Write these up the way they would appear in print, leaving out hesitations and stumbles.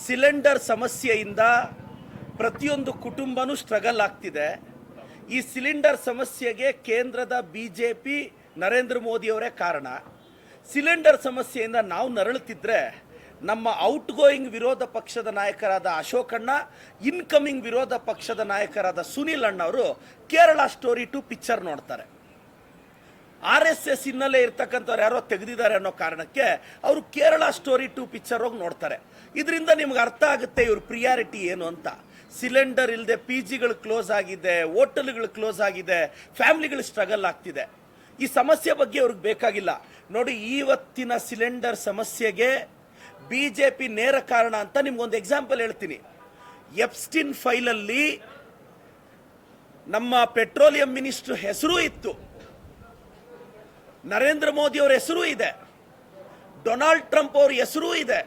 Cylinder ಸಮಸ್ಯೆಯಿಂದ ಪ್ರತಿಯೊಂದು ಕುಟುಂಬನೂ struggle ಆಗ್ತಿದೆ. ಈ ಸಿಲಿಂಡರ್ ಸಮಸ್ಯೆಗೆ ಕೇಂದ್ರದ ಬಿಜೆಪಿ ನರೇಂದ್ರ ಮೋದಿಯವರೇ ಕಾರಣ. ಸಿಲಿಂಡರ್ ಸಮಸ್ಯೆಯಿಂದ ನಾವು ನರಳುತ್ತಿದ್ದರೆ ನಮ್ಮ ಔಟ್ ಗೋಯಿಂಗ್ ವಿರೋಧ ಪಕ್ಷದ ನಾಯಕರಾದ ಅಶೋಕಣ್ಣ, ಇನ್ಕಮಿಂಗ್ ವಿರೋಧ ಪಕ್ಷದ ನಾಯಕರಾದ ಸುನಿಲ್ ಅಣ್ಣವರು ಕೇರಳ ಸ್ಟೋರಿ 2 ಪಿಕ್ಚರ್ ನೋಡ್ತಾರೆ. RSS ಹಿನ್ನೆಲೆ ಇರ್ತಕ್ಕಂಥವ್ರು ಯಾರೋ ತೆಗೆದಿದ್ದಾರೆ ಅನ್ನೋ ಕಾರಣಕ್ಕೆ ಅವರು ಕೇರಳ ಸ್ಟೋರಿ 2 ಪಿಕ್ಚರ್ ಹೋಗಿ ನೋಡ್ತಾರೆ. ಇದರಿಂದ ನಿಮ್ಗೆ ಅರ್ಥ ಆಗುತ್ತೆ ಇವ್ರ ಪ್ರಿಯಾರಿಟಿ ಏನು ಅಂತ. ಸಿಲಿಂಡರ್ ಇಲ್ಲದೆ PGಗಳು ಕ್ಲೋಸ್ ಆಗಿದೆ, ಹೋಟೆಲ್ಗಳು ಕ್ಲೋಸ್ ಆಗಿದೆ, ಫ್ಯಾಮಿಲಿಗಳು ಸ್ಟ್ರಗಲ್ ಆಗ್ತಿದೆ. ಈ ಸಮಸ್ಯೆ ಬಗ್ಗೆ ಅವ್ರಿಗೆ ಬೇಕಾಗಿಲ್ಲ. ನೋಡಿ, ಇವತ್ತಿನ ಸಿಲಿಂಡರ್ ಸಮಸ್ಯೆಗೆ ಬಿಜೆಪಿ ನೇರ ಕಾರಣ ಅಂತ ನಿಮ್ಗೊಂದು ಎಕ್ಸಾಂಪಲ್ ಹೇಳ್ತೀನಿ. ಎಪ್ಸ್ಟಿನ್ ಫೈಲಲ್ಲಿ ನಮ್ಮ ಪೆಟ್ರೋಲಿಯಂ ಮಿನಿಸ್ಟರ್ ಹೆಸರು ಇತ್ತು, ನರೇಂದ್ರ ಮೋದಿ ಅವರ ಹೆಸರು ಇದೆ, ಡೊನಾಲ್ಡ್ ಟ್ರಂಪ್ ಅವ್ರ ಹೆಸರು ಇದೆ.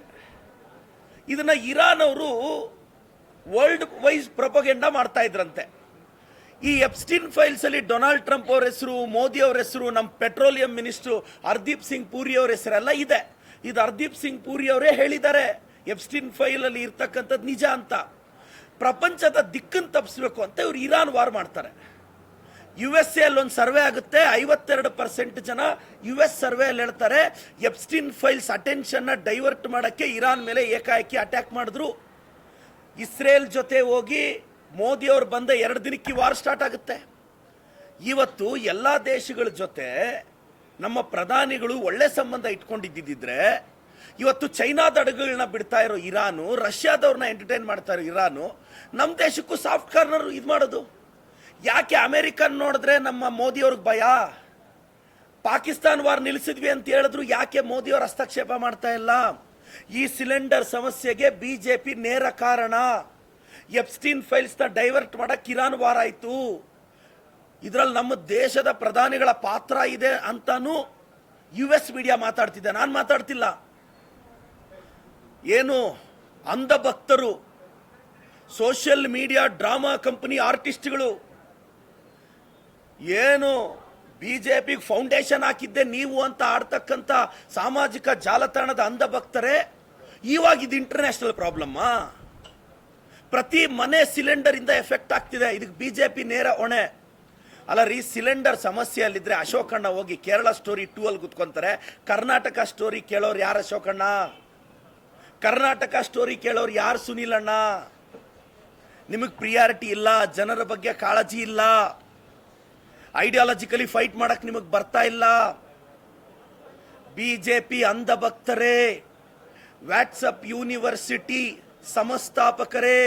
ಇದನ್ನ ಇರಾನ್ ಅವರು ವರ್ಲ್ಡ್ ವೈಸ್ ಪ್ರೊಪಗೆಂಡಾ ಮಾಡ್ತಾ ಇದ್ರಂತೆ. ಈ ಎಪ್ಸ್ಟಿನ್ ಫೈಲ್ಸ್ ಅಲ್ಲಿ ಡೊನಾಲ್ಡ್ ಟ್ರಂಪ್ ಅವ್ರ ಹೆಸರು, ಮೋದಿ ಅವರ ಹೆಸರು, ನಮ್ಮ ಪೆಟ್ರೋಲಿಯಂ ಮಿನಿಸ್ಟರ್ ಹರ್ದೀಪ್ ಸಿಂಗ್ ಪೂರಿ ಅವರ ಹೆಸರೆಲ್ಲ ಇದೆ. ಇದು ಹರ್ದೀಪ್ ಸಿಂಗ್ ಪೂರಿ ಅವರೇ ಹೇಳಿದ್ದಾರೆ ಎಪ್ಸ್ಟಿನ್ ಫೈಲ್ ಅಲ್ಲಿ ಇರ್ತಕ್ಕಂಥದ್ದು ನಿಜ ಅಂತ. ಪ್ರಪಂಚದ ದಿಕ್ಕನ್ನು ತಪ್ಪಿಸ್ಬೇಕು ಅಂತ ಇವ್ರು ಇರಾನ್ ವಾರ್ ಮಾಡ್ತಾರೆ. USA ಅಲ್ಲಿ ಒಂದು ಸರ್ವೆ ಆಗುತ್ತೆ, 52% ಜನ US ಸರ್ವೆ ಅಲ್ಲಿ ಹೇಳ್ತಾರೆ ಎಪ್ಸ್ಟಿನ್ ಫೈಲ್ಸ್ ಅಟೆನ್ಷನ್ ಡೈವರ್ಟ್ ಮಾಡೋಕ್ಕೆ ಇರಾನ್ ಮೇಲೆ ಏಕಾಏಕಿ ಅಟ್ಯಾಕ್ ಮಾಡಿದ್ರು. ಇಸ್ರೇಲ್ ಜೊತೆ ಹೋಗಿ ಮೋದಿ ಅವರು ಬಂದ 2 ದಿನಕ್ಕೆ ವಾರ್ ಸ್ಟಾರ್ಟ್ ಆಗುತ್ತೆ. ಇವತ್ತು ಎಲ್ಲ ದೇಶಗಳ ಜೊತೆ ನಮ್ಮ ಪ್ರಧಾನಿಗಳು ಒಳ್ಳೆ ಸಂಬಂಧ ಇಟ್ಕೊಂಡಿದ್ದಿದ್ರೆ ಇವತ್ತು ಚೈನಾದ ಅಡುಗೆಗಳನ್ನ ಬಿಡ್ತಾ ಇರೋ ಇರಾನು, ರಷ್ಯಾದವ್ರನ್ನ ಎಂಟರ್ಟೈನ್ ಮಾಡ್ತಾ ಇರೋ ಇರಾನು ನಮ್ಮ ದೇಶಕ್ಕೂ ಸಾಫ್ಟ್ ಕಾರ್ನರ್ ಇದು ಮಾಡೋದು ಯಾಕೆ? ಅಮೆರಿಕನ್ ನೋಡಿದ್ರೆ ನಮ್ಮ ಮೋದಿ ಅವ್ರಿಗೆ ಭಯ. ಪಾಕಿಸ್ತಾನ್ ವಾರ್ ನಿಲ್ಲಿಸಿದ್ವಿ ಅಂತ ಹೇಳಿದ್ರು ಯಾಕೆ ಮೋದಿ ಅವರು ಹಸ್ತಕ್ಷೇಪ ಮಾಡ್ತಾ ಇಲ್ಲ? ಈ ಸಿಲಿಂಡರ್ ಸಮಸ್ಯೆಗೆ ಬಿಜೆಪಿ ನೇರ ಕಾರಣ. ಎಪ್ಸ್ಟೀನ್ ಫೈಲ್ಸ್ ನ ಡೈವರ್ಟ್ ಮಾಡಕ್ಕೆ ಇರಾನ್ ವಾರ್ ಆಯ್ತು. ಇದರಲ್ಲಿ ನಮ್ಮ ದೇಶದ ಪ್ರಧಾನಿಗಳ ಪಾತ್ರ ಇದೆ ಅಂತಾನು US ಮೀಡಿಯಾ ಮಾತಾಡ್ತಿದ್ದೆ, ನಾನು ಮಾತಾಡ್ತಿಲ್ಲ. ಏನು ಅಂಧ ಭಕ್ತರು, ಸೋಷಿಯಲ್ ಮೀಡಿಯಾ ಡ್ರಾಮಾ ಕಂಪನಿ ಆರ್ಟಿಸ್ಟ್ಗಳು, ಏನು ಬಿಜೆಪಿ ಫೌಂಡೇಶನ್ ಹಾಕಿದ್ದೆ ನೀವು ಅಂತ ಆಡ್ತಕ್ಕಂಥ ಸಾಮಾಜಿಕ ಜಾಲತಾಣದ ಅಂಧ ಭಕ್ತರೇ ಇವಾಗ ಇದು ಇಂಟರ್ನ್ಯಾಷನಲ್ ಪ್ರಾಬ್ಲಮ್ಮಾ? ಪ್ರತಿ ಮನೆ ಸಿಲಿಂಡರ್ ಇಂದ ಎಫೆಕ್ಟ್ ಆಗ್ತಿದೆ. ಇದಕ್ಕೆ ಬಿಜೆಪಿ ನೇರ ಹೊಣೆ ಅಲ್ಲ ರೀ. ಸಿಲಿಂಡರ್ ಸಮಸ್ಯೆಯಲ್ಲಿದ್ರೆ ಅಶೋಕಣ್ಣ ಹೋಗಿ ಕೇರಳ ಸ್ಟೋರಿ 2 ಅಲ್ಲಿ ಕೂತ್ಕೊಂತಾರೆ. ಕರ್ನಾಟಕ ಸ್ಟೋರಿ ಕೇಳೋರು ಯಾರು ಅಶೋಕಣ್ಣ? ಕರ್ನಾಟಕ ಸ್ಟೋರಿ ಕೇಳೋರು ಯಾರು ಸುನಿಲ್ ಅಣ್ಣ? ನಿಮಗೆ ಪ್ರಿಯಾರಿಟಿ ಇಲ್ಲ, ಜನರ ಬಗ್ಗೆ ಕಾಳಜಿ ಇಲ್ಲ, ಐಡಿಯಾಲಜಿಕಲಿ ಫೈಟ್ ಮಾಡಕ್ ನಿಮಗೆ ಬರ್ತಾ ಇಲ್ಲ. ಬಿಜೆಪಿ ಅಂಧ ಭಕ್ತರೇ, ವಾಟ್ಸಪ್ ಯೂನಿವರ್ಸಿಟಿ ಸಂಸ್ಥಾಪಕರೇ,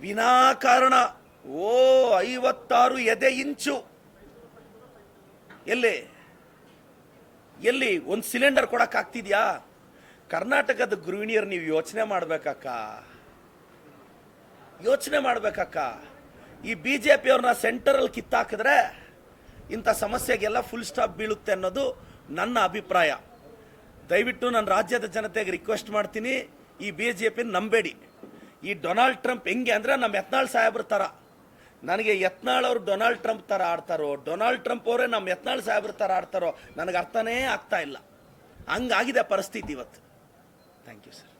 ವಿನಾಕಾರಣ 56 ಎದೆ ಇಂಚು ಎಲ್ಲಿ ಒಂದು ಸಿಲಿಂಡರ್ ಕೊಡಕ್ ಆಗ್ತಿದ್ಯಾ? ಕರ್ನಾಟಕದ ಗೃಹಿಣಿಯರು ನೀವು ಯೋಚನೆ ಮಾಡ್ಬೇಕಕ್ಕ, ಯೋಚನೆ ಮಾಡ್ಬೇಕಕ್ಕ. ಈ ಬಿಜೆಪಿ ಅವ್ರನ್ನ ಸೆಂಟರಲ್ಲಿ ಕಿತ್ತಾಕಿದ್ರೆ ಇಂಥ ಸಮಸ್ಯೆಗೆಲ್ಲ ಫುಲ್ ಸ್ಟಾಪ್ ಬೀಳುತ್ತೆ ಅನ್ನೋದು ನನ್ನ ಅಭಿಪ್ರಾಯ. ದಯವಿಟ್ಟು ನಾನು ರಾಜ್ಯದ ಜನತೆಗೆ ರಿಕ್ವೆಸ್ಟ್ ಮಾಡ್ತೀನಿ, ಈ ಬಿಜೆಪಿ ನಂಬೇಡಿ. ಈ ಡೊನಾಲ್ಡ್ ಟ್ರಂಪ್ ಹೆಂಗೆ ಅಂದರೆ ನಮ್ಮ ಯತ್ನಾಳ್ ಸಾಹೇಬ್ರ ಥರ. ನನಗೆ ಯತ್ನಾಳ್ ಅವರು ಡೊನಾಲ್ಡ್ ಟ್ರಂಪ್ ಥರ ಆಡ್ತಾರೋ, ಡೊನಾಲ್ಡ್ ಟ್ರಂಪ್ ಅವರೇ ನಮ್ಮ ಯತ್ನಾಳ್ ಸಾಹೇಬ್ರ ಥರ ಆಡ್ತಾರೋ ನನಗೆ ಅರ್ಥನೇ ಆಗ್ತಾ ಇಲ್ಲ. ಹಂಗಾಗಿದೆ ಪರಿಸ್ಥಿತಿ ಇವತ್ತು. Thank you sir.